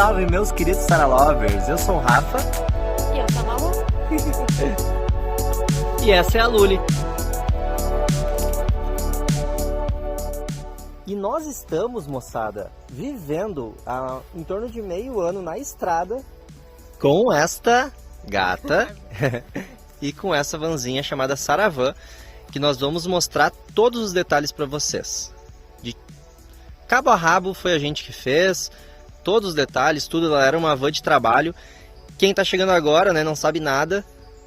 salve, meus queridos Sara Lovers! Eu sou o Rafa. E eu sou a Malu. E essa é a Luli. E nós estamos, moçada, vivendo há em torno de meio ano na estrada com esta gata e com essa vanzinha chamada Saravan, que nós vamos mostrar todos os detalhes para vocês. De cabo a rabo foi a gente que fez, todos os detalhes, tudo. Ela era uma van de trabalho. Quem está chegando agora, né, não sabe nada,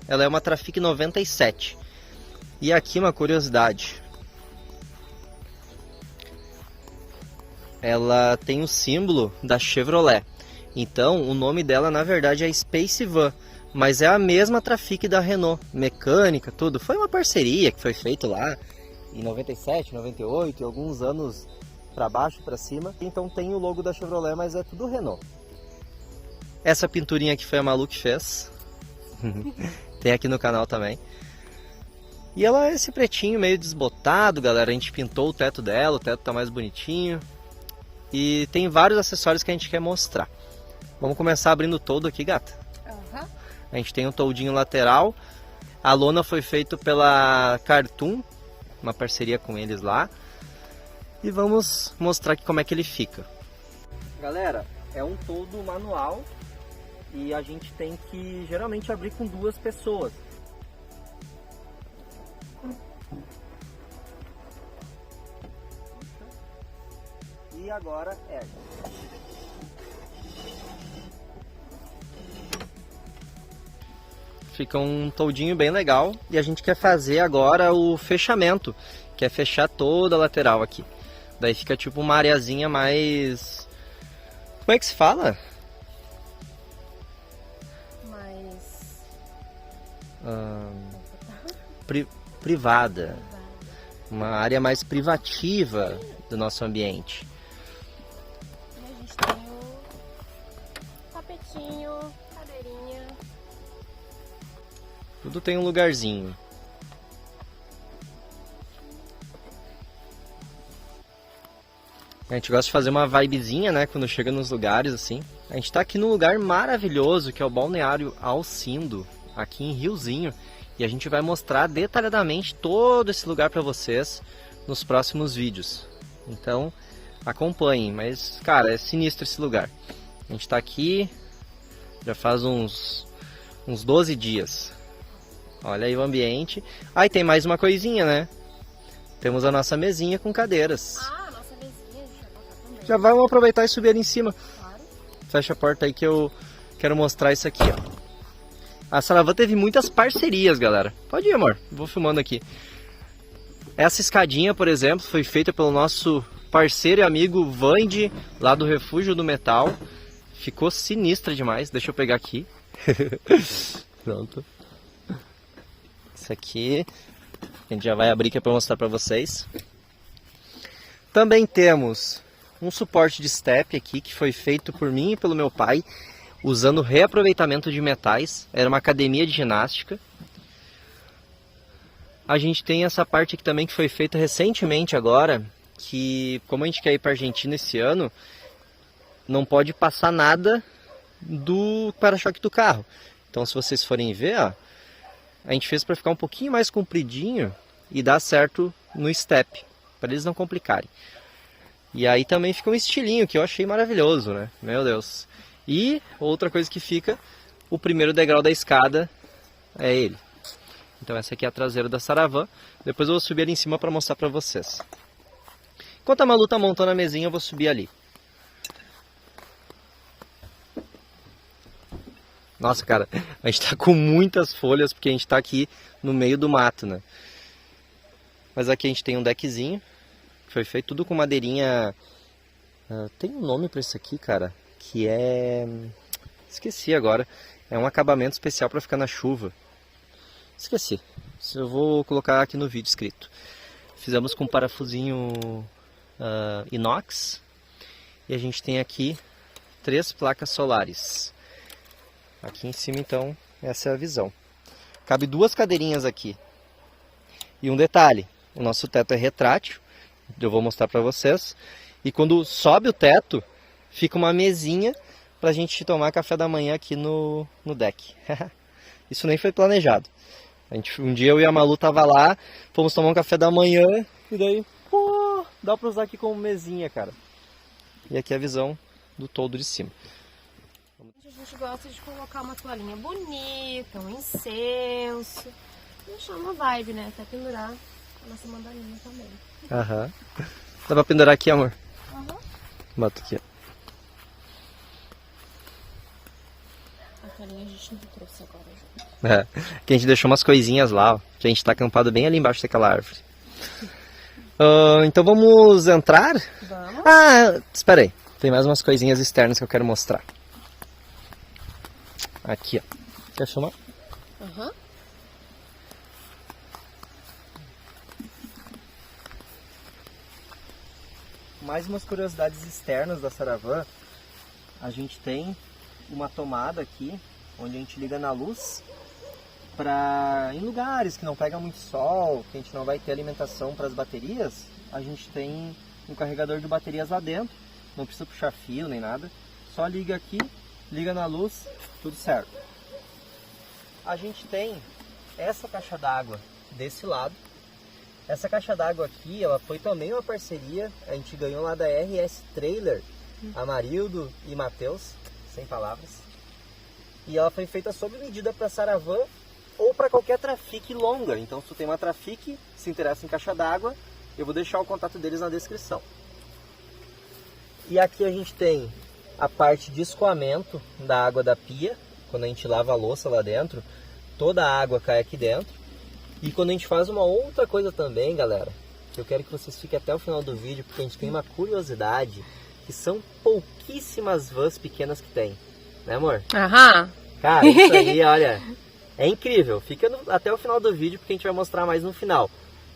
ela é uma Trafic 97. E aqui uma curiosidade. Ela tem o símbolo da Chevrolet. Então, o nome dela, na verdade, é Space Van. Mas é a mesma Trafic da Renault. Mecânica, tudo. Foi uma parceria que foi feita lá em 97, 98, e alguns anos para baixo, para cima. Então tem o logo da Chevrolet, mas é tudo Renault. Essa pinturinha aqui foi a Malu que fez. Tem aqui no canal também. E ela é esse pretinho meio desbotado, galera. A gente pintou o teto dela, o teto tá mais bonitinho. E tem vários acessórios que a gente quer mostrar. Vamos começar abrindo o toldo aqui, gata. Uhum. A gente tem um toldinho lateral. A lona foi feita pela Cartoon, uma parceria com eles lá. E vamos mostrar aqui como é que ele fica. Galera, é um toldo manual. E a gente tem que geralmente abrir com duas pessoas. E agora é. Fica um toldinho bem legal. E a gente quer fazer agora o fechamento, que é fechar toda a lateral aqui. Daí fica tipo uma areazinha mais... Como é que se fala? Privada. Uma área mais privativa do nosso ambiente. E a gente tem o tapetinho, cadeirinha. Tudo tem um lugarzinho. A gente gosta de fazer uma vibezinha, né, quando chega nos lugares assim. A gente tá aqui num lugar maravilhoso, que é o Balneário Alcindo, aqui em Riozinho. E a gente vai mostrar detalhadamente todo esse lugar para vocês nos próximos vídeos. Então, acompanhem. Mas, cara, é sinistro esse lugar. A gente tá aqui já faz uns 12 dias. Olha aí o ambiente. Aí tem mais uma coisinha, né? Temos a nossa mesinha com cadeiras. Ah, a nossa mesinha, a gente vai colocar também. Já vamos aproveitar e subir ali em cima. Claro. Fecha a porta aí que eu quero mostrar isso aqui, ó. A Saravan teve muitas parcerias, galera. Pode ir, amor. Vou filmando aqui. Essa escadinha, por exemplo, foi feita pelo nosso parceiro e amigo Vande, lá do Refúgio do Metal. Ficou sinistra demais. Deixa eu pegar aqui. Pronto. Isso aqui a gente já vai abrir que é para mostrar para vocês. Também temos um suporte de step aqui que foi feito por mim e pelo meu pai, usando reaproveitamento de metais. Era uma academia de ginástica. A gente tem essa parte aqui também que foi feita recentemente agora, que como a gente quer ir para a Argentina esse ano, não pode passar nada do para-choque do carro. Então se vocês forem ver, ó, a gente fez para ficar um pouquinho mais compridinho e dar certo no step, para eles não complicarem. E aí também fica um estilinho que eu achei maravilhoso, né? Meu Deus. E outra coisa que fica, o primeiro degrau da escada é ele. Então essa aqui é a traseira da Saravan. Depois eu vou subir ali em cima para mostrar para vocês. Enquanto a Malu tá montando a mesinha, eu vou subir ali. Nossa, cara, a gente tá com muitas folhas porque a gente tá aqui no meio do mato, né? Mas aqui a gente tem um deckzinho. Foi feito tudo com madeirinha... tem um nome para isso aqui, cara. Que é... Esqueci agora. É um acabamento especial para ficar na chuva. Esqueci. Eu vou colocar aqui no vídeo escrito. Fizemos com parafusinho inox. E a gente tem aqui 3 placas solares. Aqui em cima, então, essa é a visão. Cabe 2 cadeirinhas aqui. E um detalhe. O nosso teto é retrátil. Eu vou mostrar para vocês. E quando sobe o teto, fica uma mesinha pra gente tomar café da manhã aqui no deck. Isso nem foi planejado. Um dia eu e a Malu tava lá, fomos tomar um café da manhã e daí, pô, dá pra usar aqui como mesinha, cara. E aqui é a visão do todo de cima. A gente gosta de colocar uma toalhinha bonita, um incenso. Deixar uma vibe, né? Até pendurar a nossa mandalinha também. Aham. Dá pra pendurar aqui, amor? Aham. Bota aqui, ó. A toalhinha a gente não trouxe agora, junto. É, que a gente deixou umas coisinhas lá, ó, que a gente tá acampado bem ali embaixo daquela árvore. Então vamos entrar? Vamos. Ah, espera aí. Tem mais umas coisinhas externas que eu quero mostrar. Aqui, ó. Quer filmar? Aham. Mais umas curiosidades externas da Saravan. A gente tem uma tomada aqui, onde a gente liga na luz, em lugares que não pega muito sol, que a gente não vai ter alimentação para as baterias, a gente tem um carregador de baterias lá dentro, não precisa puxar fio nem nada, só liga aqui, liga na luz, tudo certo. A gente tem essa caixa d'água desse lado. Essa caixa d'água aqui, ela foi também uma parceria, a gente ganhou lá da RS Trailer, Amarildo e Matheus, sem palavras. E ela foi feita sob medida para Saravan ou para qualquer trafique longa. Então se tu tem uma trafique, se interessa em caixa d'água, eu vou deixar o contato deles na descrição. E aqui a gente tem a parte de escoamento da água da pia, quando a gente lava a louça lá dentro, toda a água cai aqui dentro. E quando a gente faz uma outra coisa também, galera, que eu quero que vocês fiquem até o final do vídeo, porque a gente tem uma curiosidade, que são pouquíssimas vans pequenas que tem. Né, amor? Aham. Cara, isso aí, olha, é incrível. Fica até o final do vídeo, porque a gente vai mostrar mais no final.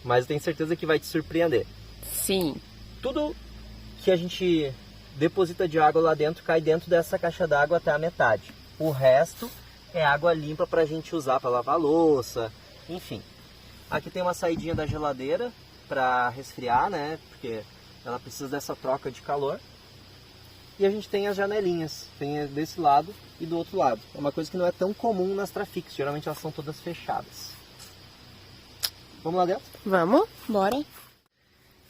Mas eu tenho certeza que vai te surpreender. Sim. Tudo que a gente deposita de água lá dentro, cai dentro dessa caixa d'água até a metade. O resto é água limpa pra gente usar para lavar a louça, enfim. Aqui tem uma saidinha da geladeira para resfriar, né? Porque ela precisa dessa troca de calor. E a gente tem as janelinhas, tem desse lado e do outro lado. É uma coisa que não é tão comum nas trafiques, geralmente elas são todas fechadas. Vamos lá dentro? Vamos, bora.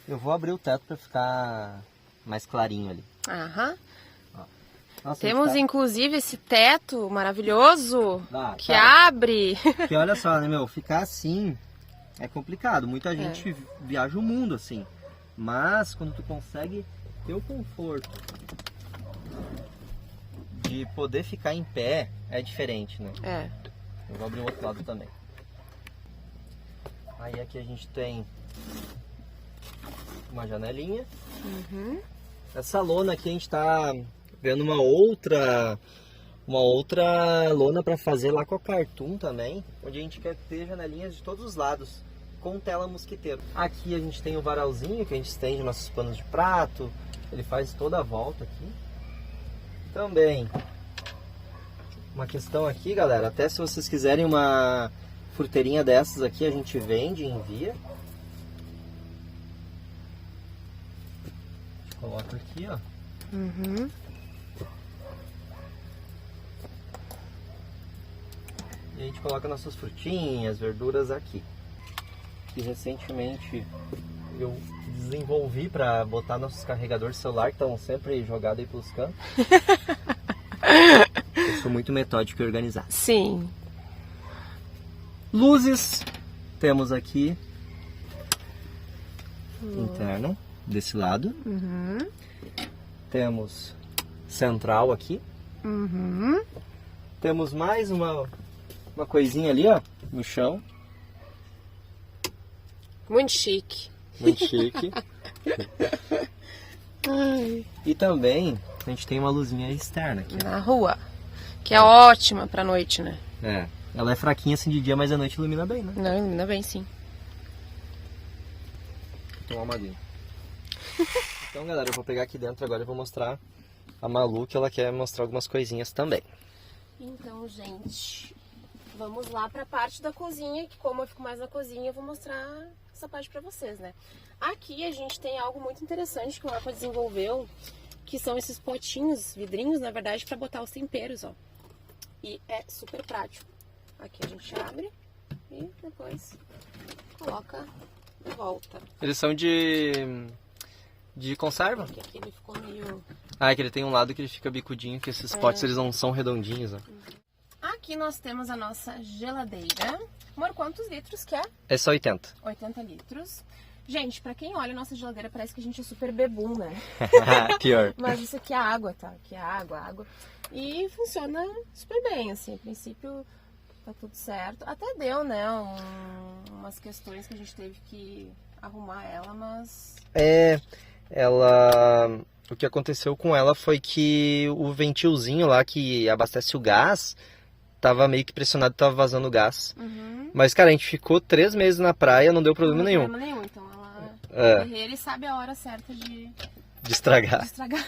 Eu vou abrir o teto para ficar mais clarinho ali. Aham. Nossa, Temos tá... inclusive esse teto maravilhoso que tá. abre. Porque olha só, né, meu, ficar assim é complicado. Muita gente viaja o mundo assim. Mas quando tu consegue ter o conforto de poder ficar em pé, é diferente, né? É. Eu vou abrir o outro lado também. Aí aqui a gente tem uma janelinha. Uhum. Essa lona aqui a gente tá vendo uma outra lona para fazer lá com a Cartoon também, onde a gente quer ter janelinhas de todos os lados, com tela mosquiteiro. Aqui a gente tem o varalzinho que a gente estende nossos panos de prato, ele faz toda a volta aqui. Também uma questão aqui, galera, até se vocês quiserem uma fruteirinha dessas aqui, a gente vende e envia. Coloca aqui, ó. Uhum. E a gente coloca nossas frutinhas, verduras aqui. Que recentemente eu desenvolvi para botar nossos carregadores de celular que estão sempre jogados aí pelos cantos. Eu sou muito metódico e organizado. Sim. Luzes. Temos aqui interna desse lado. Uhum. Temos central aqui. Uhum. Temos mais uma coisinha ali, ó, no chão. Muito chique. Muito chique. Ai. E também a gente tem uma luzinha externa aqui. Na rua. Que é ótima pra noite, né? É. Ela é fraquinha assim de dia, mas à noite ilumina bem, né? Não, ilumina bem, sim. Vou tomar uma aguinha. Então, galera, eu vou pegar aqui dentro agora e vou mostrar a Malu, que ela quer mostrar algumas coisinhas também. Então, gente, vamos lá pra parte da cozinha, que como eu fico mais na cozinha, eu vou mostrar essa parte pra vocês, né? Aqui a gente tem algo muito interessante que o Rafa desenvolveu, que são esses potinhos, vidrinhos, na verdade, para botar os temperos, ó. E é super prático. Aqui a gente abre e depois coloca de volta. Eles são de conserva? Porque aqui ele ficou meio... Ah, é que ele tem um lado que ele fica bicudinho, que esses potes eles não são redondinhos, ó. Aqui nós temos a nossa geladeira. Amor, quantos litros que é? É só 80. 80 litros. Gente, pra quem olha a nossa geladeira, parece que a gente é super bebum, né? Pior. Mas isso aqui é água, tá? Aqui é água. E funciona super bem, assim. A princípio tá tudo certo. Até deu, né? Umas questões que a gente teve que arrumar ela, mas... O que aconteceu com ela foi que o ventilzinho lá que abastece o gás tava meio que pressionado, tava vazando gás. Uhum. Mas, cara, a gente ficou 3 meses na praia, não deu problema nenhum. Não deu problema nenhum, então ela é guerreira e sabe a hora certa de estragar. estragar.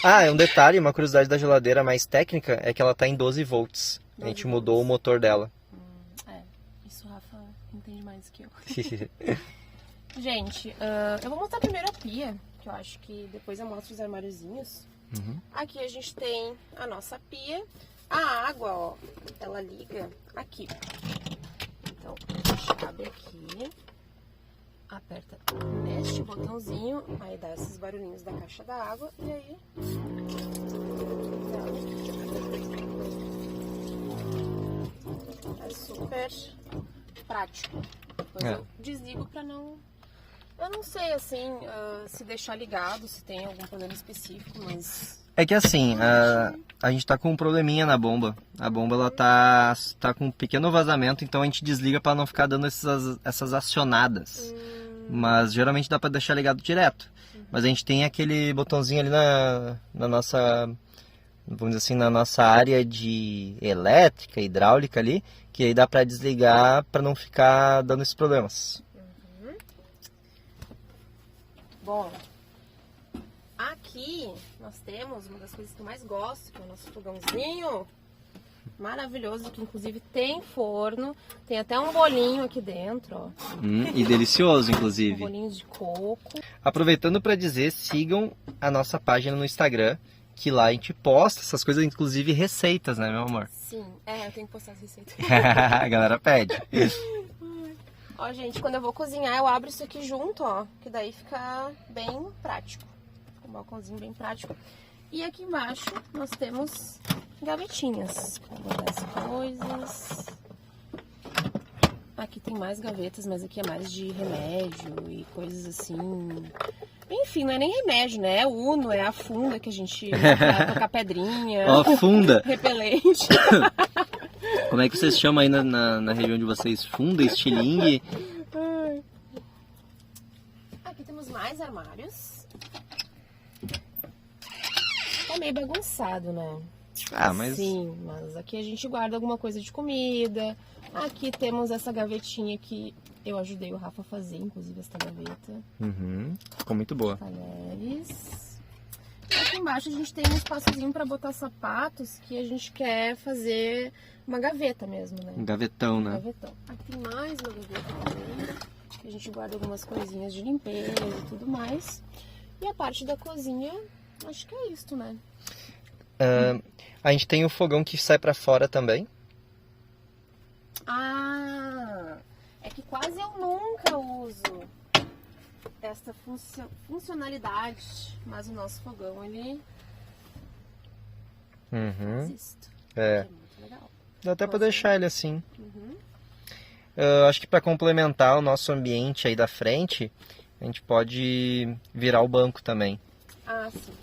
É um detalhe, uma curiosidade da geladeira mais técnica é que ela tá em 12 volts. A gente mudou o motor dela. Isso o Rafa entende mais do que eu. Gente, eu vou mostrar primeiro a pia, que eu acho que depois eu mostro os armáriozinhos. Uhum. Aqui a gente tem a nossa pia. A água, ó, ela liga aqui. Então, a gente abre aqui, aperta neste botãozinho, aí dá esses barulhinhos da caixa da água e aí... É super prático. Depois eu desligo pra não... Eu não sei, assim, se deixar ligado, se tem algum problema específico, mas... É que assim, a gente tá com um probleminha na bomba. A bomba ela tá com um pequeno vazamento, então a gente desliga para não ficar dando essas acionadas. Mas geralmente dá para deixar ligado direto. Mas a gente tem aquele botãozinho ali na nossa, vamos dizer assim, na nossa área de elétrica, hidráulica ali, que aí dá para desligar para não ficar dando esses problemas. Bom, aqui nós temos uma das coisas que eu mais gosto, que é o nosso fogãozinho maravilhoso, que inclusive tem forno, tem até um bolinho aqui dentro, ó. E delicioso, inclusive. Um bolinho de coco. Aproveitando para dizer, sigam a nossa página no Instagram, que lá a gente posta essas coisas, inclusive receitas, né, meu amor? Sim, eu tenho que postar as receitas. A galera pede. Ó, gente, quando eu vou cozinhar, eu abro isso aqui junto, ó, que daí fica bem prático. Fica um balcãozinho bem prático. E aqui embaixo nós temos gavetinhas para guardar as coisas. Aqui tem mais gavetas, mas aqui é mais de remédio e coisas assim. Enfim, não é nem remédio, né? É Uno, é a funda que a gente usa pra tocar pedrinha. Ó, funda. Repelente. Como é que vocês chamam aí na região de vocês? Funda, estilingue? Aqui temos mais armários. Tá meio bagunçado, né? Mas... Sim, mas aqui a gente guarda alguma coisa de comida. Aqui temos essa gavetinha que eu ajudei o Rafa a fazer, inclusive essa gaveta. Ficou muito boa. Talheres. E aqui embaixo a gente tem um espaçozinho para botar sapatos que a gente quer fazer uma gaveta mesmo, né? Um gavetão, né? Gavetão. Aqui tem mais uma gaveta também, que a gente guarda algumas coisinhas de limpeza e tudo mais. E a parte da cozinha, acho que é isso, né? A gente tem o fogão que sai pra fora também. É que quase eu nunca uso esta funcionalidade, mas o nosso fogão, ele existe. É muito legal. Dá até pra deixar ele assim. Acho que pra complementar o nosso ambiente aí da frente, a gente pode virar o banco também. Sim.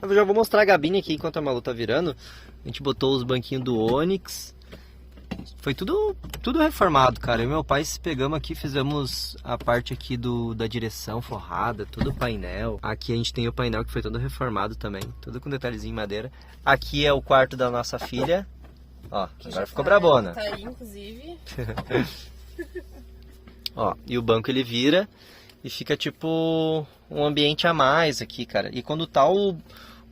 Eu já vou mostrar a gabine aqui enquanto a Malu tá virando. A gente botou os banquinhos do Onix. Foi tudo reformado, cara. Eu e meu pai pegamos aqui, fizemos a parte aqui da direção forrada, tudo painel. Aqui a gente tem o painel que foi todo reformado também, tudo com detalhezinho em madeira. Aqui é o quarto da nossa filha. Ó, Que agora já ficou brabona. Tá aí, inclusive. Ó, e o banco ele vira e fica tipo um ambiente a mais aqui, cara. E quando tá o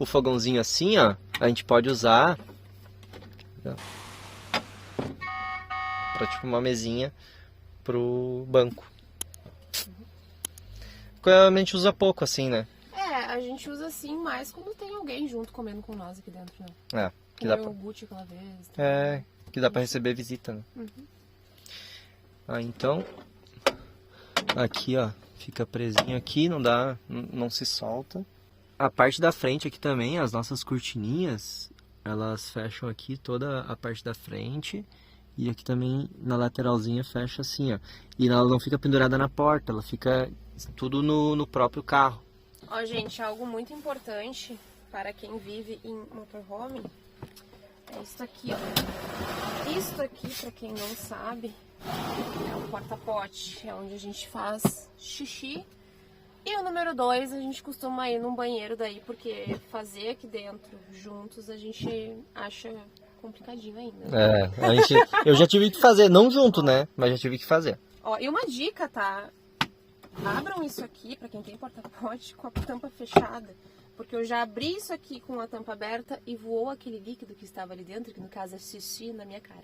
fogãozinho assim, ó, a gente pode usar pra tipo uma mesinha pro banco. A gente usa pouco assim, né? a gente usa assim mais quando tem alguém junto comendo com nós aqui dentro, né? Que dá Comeu pra... o Gucci aquela vez. que dá pra receber visita, né? Então, aqui, ó, fica presinho aqui, não se solta. A parte da frente aqui também, as nossas cortininhas, elas fecham aqui toda a parte da frente. E aqui também na lateralzinha fecha assim, ó. E ela não fica pendurada na porta, ela fica tudo no próprio carro. Ó, gente, algo muito importante para quem vive em motorhome é isso aqui, ó. Isso aqui, para quem não sabe, é um porta-pote, é onde a gente faz xixi. E o número 2, a gente costuma ir num banheiro daí, porque fazer aqui dentro juntos a gente acha complicadinho ainda. Eu já tive que fazer, não junto, né? Mas já tive que fazer. Ó, e uma dica, tá? Abram isso aqui, pra quem tem porta-pote, com a tampa fechada. Porque eu já abri isso aqui com a tampa aberta e voou aquele líquido que estava ali dentro, que no caso é xixi, na minha cara.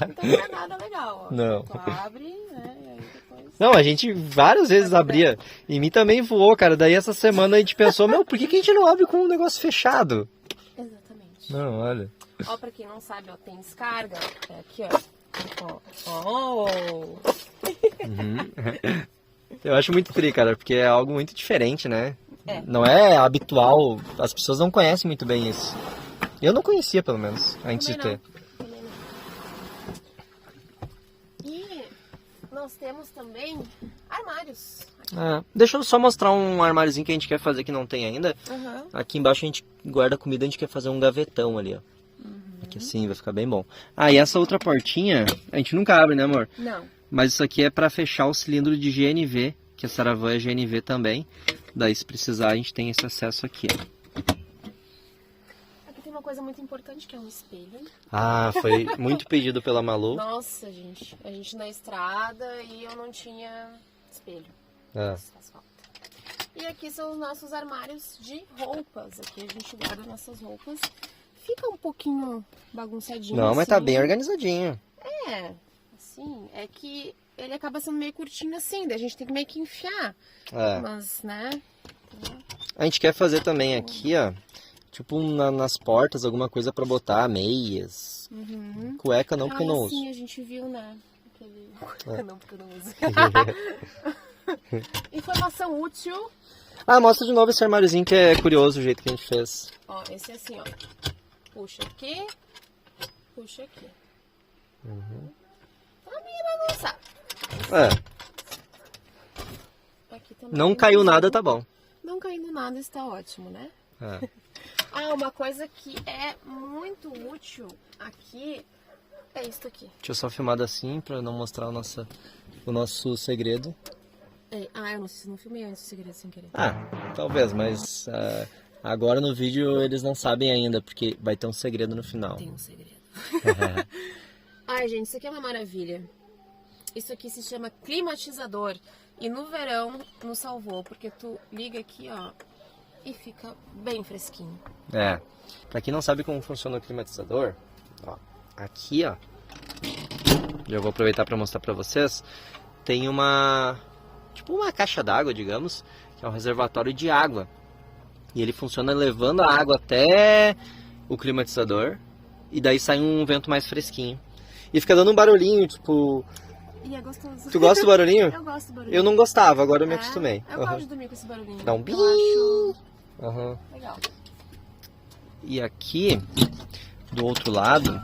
Então não é nada legal, ó. Não. Tu abre, né? E aí depois... Não, a gente várias vezes abria. Em mim também voou, cara. Daí essa semana a gente pensou, por que a gente não abre com um negócio fechado? Exatamente. Não, olha. Ó, pra quem não sabe, ó, tem descarga. É aqui, ó. Eu acho muito tri, cara, porque é algo muito diferente, né? É. Não é habitual, as pessoas não conhecem muito bem isso. Eu não conhecia, pelo menos, antes de ter. Também não. E nós temos também armários. Deixa eu só mostrar um armáriozinho que a gente quer fazer que não tem ainda. Aqui embaixo a gente guarda comida, a gente quer fazer um gavetão ali, ó. Aqui assim, vai ficar bem bom. E essa outra portinha, a gente nunca abre, né, amor? Não. Mas isso aqui é para fechar o cilindro de GNV, que a Saravan é GNV também. Daí, se precisar, a gente tem esse acesso aqui. Aqui tem uma coisa muito importante, que é um espelho. Foi muito pedido pela Malu. Nossa, gente. A gente na estrada e eu não tinha espelho. Isso faz falta. E aqui são os nossos armários de roupas. Aqui a gente guarda nossas roupas. Fica um pouquinho bagunçadinho. Não, mas assim. tá bem organizadinho. Assim, é que ele acaba sendo meio curtinho assim, daí a gente tem que meio que enfiar. Mas, né? A gente quer fazer também aqui, ó, tipo nas portas, alguma coisa pra botar meias. Cueca não, porque eu não uso. Sim, a gente viu, né? Cueca não, porque eu não uso. Informação útil. Mostra de novo esse armáriozinho que é curioso o jeito que a gente fez. Ó, esse é assim, ó. Puxa aqui. Puxa aqui. Tá meio bagunçado. Aqui também Não caiu nada, tá bom. Não caindo nada, está ótimo, né? Uma coisa que é muito útil aqui é isso aqui. Deixa eu só filmar assim pra não mostrar o nosso segredo. Eu não sei se não filmei antes o segredo sem querer. Talvez, mas agora no vídeo eles não sabem ainda, porque vai ter um segredo no final. Tem um segredo. Gente, isso aqui é uma maravilha. Isso aqui se chama climatizador. E no verão nos salvou, porque tu liga aqui, ó, e fica bem fresquinho. Pra quem não sabe como funciona o climatizador, ó, aqui, ó, já vou aproveitar pra mostrar pra vocês, tem tipo uma caixa d'água, digamos, que é um reservatório de água. E ele funciona levando a água até o climatizador, e daí sai um vento mais fresquinho. E fica dando um barulhinho, tipo... E é gostoso. Tu gosta do barulhinho? Eu gosto do barulhinho. Eu não gostava, agora eu me acostumei. Eu gosto de dormir com esse barulhinho. Dá um bim. Eu acho legal. E aqui, do outro lado,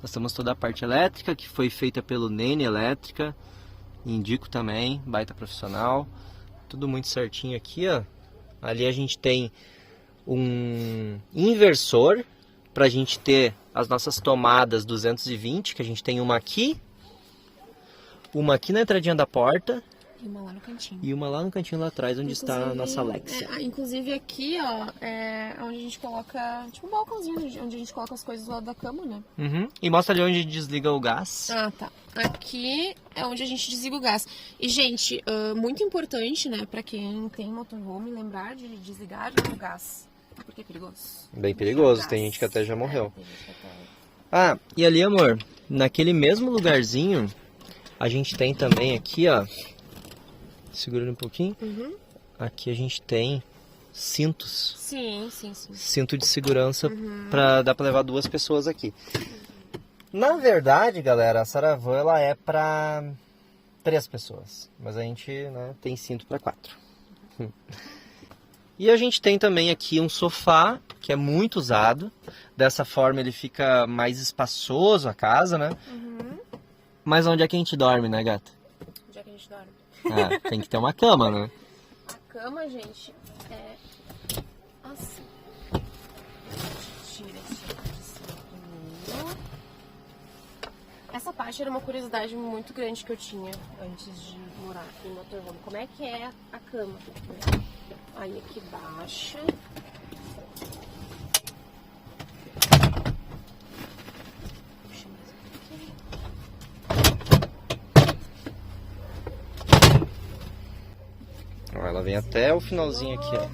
nós temos toda a parte elétrica, que foi feita pelo Nene Elétrica. Indico também, baita profissional. Tudo muito certinho aqui, ó. Ali a gente tem um inversor para a gente ter as nossas tomadas 220, que a gente tem uma aqui na entradinha da porta E uma lá no cantinho. e uma lá no cantinho lá atrás, onde está a nossa Alexa. Inclusive aqui, ó, é onde a gente coloca, tipo um balcãozinho, onde a gente coloca as coisas do lado da cama, né? E mostra ali onde desliga o gás. Tá. Aqui é onde a gente desliga o gás. E, gente, muito importante, né, pra quem tem motorhome, lembrar de desligar o gás. Porque é perigoso. Bem perigoso, tem gente que até já morreu. E ali, amor, naquele mesmo lugarzinho, a gente tem também aqui, ó, segurando um pouquinho, aqui a gente tem cintos. Sim. Cinto de segurança dá pra levar 2 pessoas aqui. Na verdade, galera, a Saravan ela é pra 3 pessoas. Mas a gente, né, tem cinto pra 4. E a gente tem também aqui um sofá, que é muito usado. Dessa forma ele fica mais espaçoso a casa, né? Mas onde é que a gente dorme, né, gata? Onde é que a gente dorme? Tem que ter uma cama, né? A cama, gente, é assim. Tira esse aqui de cima primeiro. Essa parte era uma curiosidade muito grande que eu tinha antes de morar aqui no motorhome. Como é que é a cama? Aí aqui baixa. Puxa mais um pouquinho. Ó, ela vem até o finalzinho aqui, ó.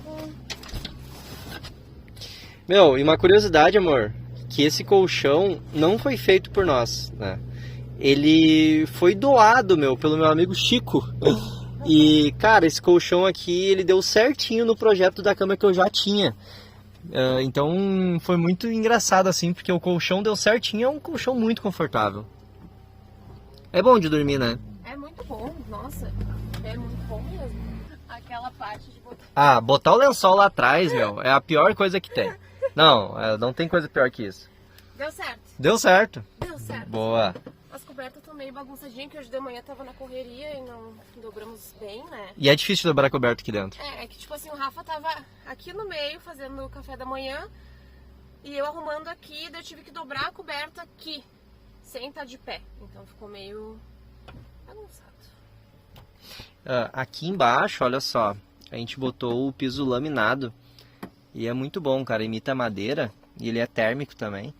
Meu, e uma curiosidade, amor, que esse colchão não foi feito por nós, né? Ele foi doado, pelo meu amigo Chico. E, cara, esse colchão aqui, ele deu certinho no projeto da cama que eu já tinha. Então, foi muito engraçado, assim, porque o colchão deu certinho, é um colchão muito confortável. É bom de dormir, né? É muito bom, nossa, é muito bom mesmo. Aquela parte de botar... Botar o lençol lá atrás, é a pior coisa que tem. Não tem coisa pior que isso. Deu certo. Deu certo. Deu certo. Boa. As cobertas estão meio bagunçadinhas, que hoje de manhã tava na correria e não dobramos bem, né? E é difícil dobrar coberto aqui dentro. É que tipo assim, o Rafa tava aqui no meio fazendo o café da manhã e eu arrumando aqui, daí eu tive que dobrar a coberta aqui, sem estar de pé. Então ficou meio bagunçado. Aqui embaixo, olha só, a gente botou o piso laminado e é muito bom, cara, imita madeira e ele é térmico também.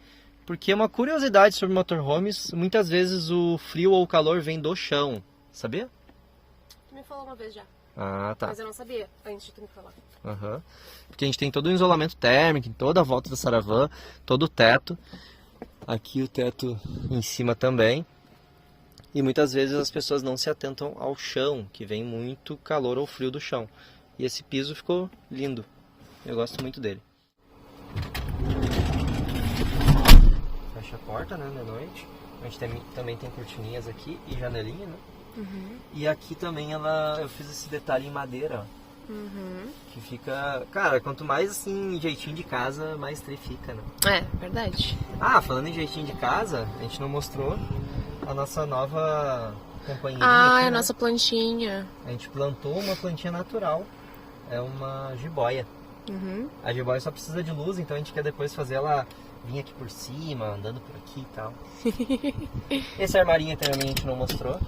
Porque uma curiosidade sobre motorhomes, muitas vezes o frio ou o calor vem do chão, sabia? Tu me falou uma vez já. Tá. Mas eu não sabia antes de tu me falar. Porque a gente tem todo o isolamento térmico em toda a volta da Saravan, todo o teto. Aqui o teto em cima também. E muitas vezes as pessoas não se atentam ao chão, que vem muito calor ou frio do chão. E esse piso ficou lindo. Eu gosto muito dele. Fecha a porta, né, de noite. A gente também tem cortininhas aqui e janelinha, né? E aqui também eu fiz esse detalhe em madeira, ó. Que fica... Cara, quanto mais assim, jeitinho de casa, mais tri fica, né? É, verdade. Falando em jeitinho de casa, a gente não mostrou a nossa nova companheirinha aqui, a né? nossa plantinha. A gente plantou uma plantinha natural. É uma jiboia. A jiboia só precisa de luz, então a gente quer depois fazer ela vir aqui por cima, andando por aqui e tal. Esse armarinho também a gente não mostrou.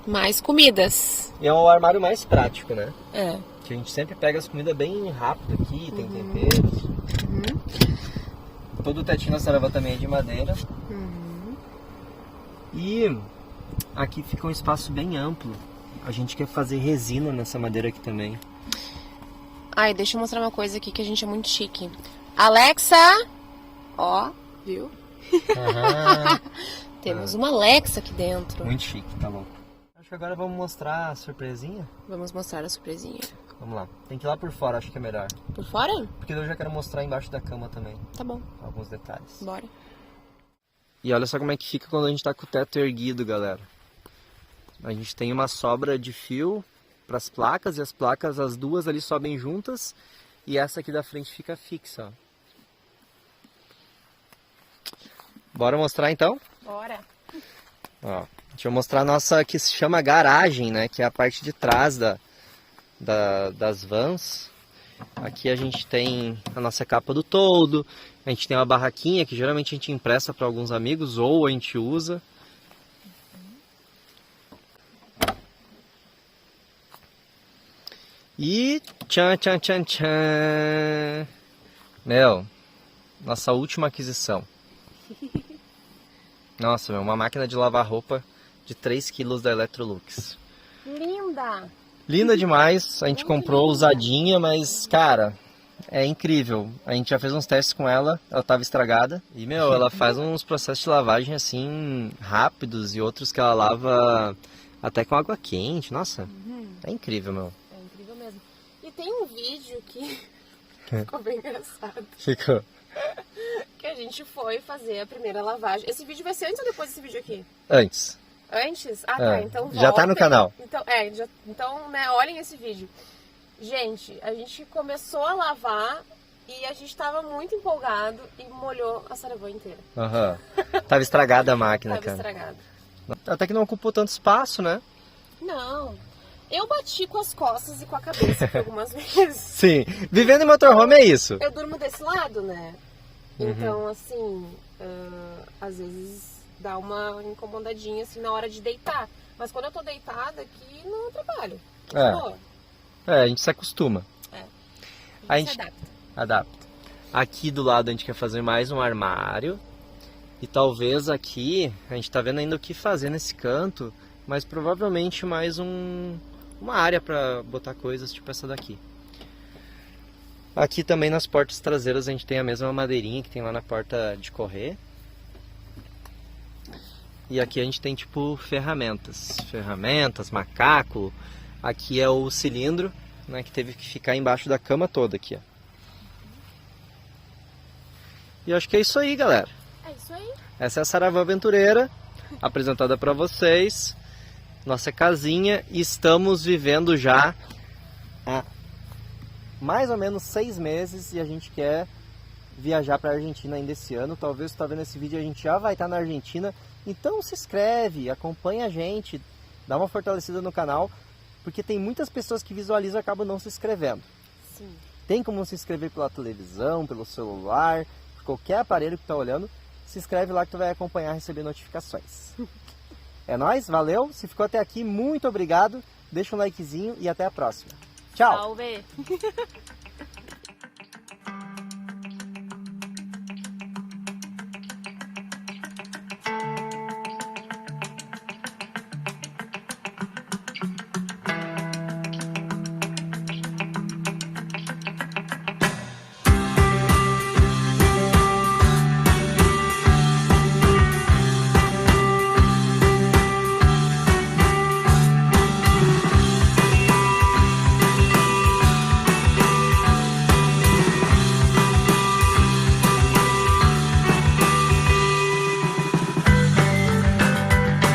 Mais comidas. E é o armário mais prático, né? É. Que a gente sempre pega as comidas bem rápido aqui, tem temperos. Todo o tetinho da Saravan também é de madeira. E aqui fica um espaço bem amplo. A gente quer fazer resina nessa madeira aqui também. Deixa eu mostrar uma coisa aqui que a gente é muito chique. Alexa! Ó, viu? Temos uma Alexa aqui dentro. Muito chique, tá bom. Acho que agora vamos mostrar a surpresinha. Vamos mostrar a surpresinha. Vamos lá. Tem que ir lá por fora, acho que é melhor. Por fora? Porque eu já quero mostrar embaixo da cama também. Tá bom. Alguns detalhes. Bora. E olha só como é que fica quando a gente tá com o teto erguido, galera. A gente tem uma sobra de fio para as placas, e as placas, as duas ali sobem juntas, e essa aqui da frente fica fixa, ó. Bora mostrar então? Bora. Ó, deixa eu mostrar a nossa, que se chama garagem, né? Que é a parte de trás das vans. Aqui a gente tem a nossa capa do toldo, a gente tem uma barraquinha que geralmente a gente empresta para alguns amigos ou a gente usa. E tchan, tchan, tchan, tchan. Nossa última aquisição. Nossa, uma máquina de lavar roupa de 3 kg da Electrolux. Linda! Linda demais, a gente comprou usadinha, mas cara, é incrível. A gente já fez uns testes com ela tava estragada. E ela faz uns processos de lavagem assim, rápidos, e outros que ela lava até com água quente. Nossa, é incrível, É incrível mesmo. E tem um vídeo que ficou bem engraçado. Ficou. Que a gente foi fazer a primeira lavagem. Esse vídeo vai ser antes ou depois desse vídeo aqui? Antes. Antes? Ah, tá. Então Já tá no canal. Então, né, olhem esse vídeo. Gente, a gente começou a lavar e a gente tava muito empolgado e molhou a saravã inteira. Aham. Tava estragada a máquina, Tava cara. estragada. Até que não ocupou tanto espaço, né? Não. Eu bati com as costas e com a cabeça aqui algumas vezes. Sim. Vivendo em motorhome é isso. Eu durmo desse lado, né? Uhum. Então, assim, às vezes dá uma incomodadinha assim na hora de deitar. Mas quando eu tô deitada aqui, não trabalho. A gente se acostuma. A gente se adapta. Aqui do lado a gente quer fazer mais um armário. E talvez aqui, a gente tá vendo ainda o que fazer nesse canto, mas provavelmente mais uma área para botar coisas tipo essa daqui. Aqui também nas portas traseiras a gente tem a mesma madeirinha que tem lá na porta de correr. E aqui a gente tem tipo ferramentas, macaco. Aqui é o cilindro, né, que teve que ficar embaixo da cama toda aqui, ó. E eu acho que é isso aí, galera. É isso aí. Essa é a Saravã Aventureira, apresentada para vocês. Nossa casinha, e estamos vivendo já há mais ou menos 6 meses e a gente quer viajar para a Argentina ainda esse ano. Talvez você está vendo esse vídeo, a gente já vai estar na Argentina. Então se inscreve, acompanha a gente, dá uma fortalecida no canal, porque tem muitas pessoas que visualizam e acabam não se inscrevendo. Sim. Tem como se inscrever pela televisão, pelo celular, por qualquer aparelho que está olhando. Se inscreve lá que tu vai acompanhar e receber notificações. É nóis, valeu. Se ficou até aqui, muito obrigado. Deixa um likezinho e até a próxima. Tchau! Salve!